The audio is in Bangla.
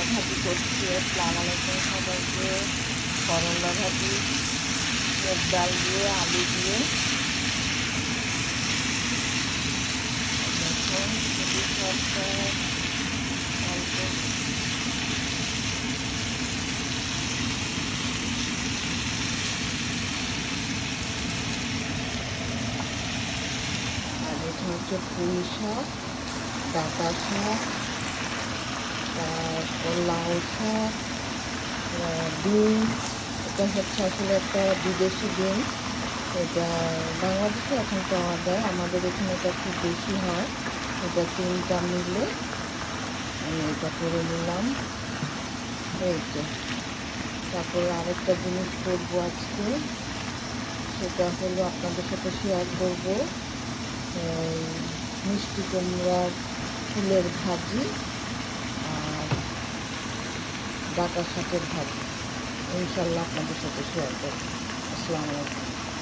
করলা ভাজি করছি। আসসালামু আলাইকুম সবাইকে। করলা ভাজি মুগ ডাল দিয়ে আলু দিয়ে দেখুন খুবই সরকার অল্প আর এটা হচ্ছে পুঁই শাক, ডাঁটা শাক, তারপর লাউ শাক, ডিম। এটা হচ্ছে আসলে একটা বিদেশি ডিম, এটা বাংলাদেশে এখন পাওয়া যায়, আমাদের এখানে এটা খুব বেশি হয়। এটা 3টা মিলে আমি এটা করে নিলাম। এই তো তারপরে আরেকটা জিনিস করবো আজকে, সেটা হলো আপনাদের সাথে শেয়ার করবো মিষ্টি কুমড়ার ফুলের ভাজি আর ডাঁটা শাকের ভাজি। ইনশাল্লাহ আপনাদের সাথে শেয়ার করবো। আসসালামু আলাইকুম।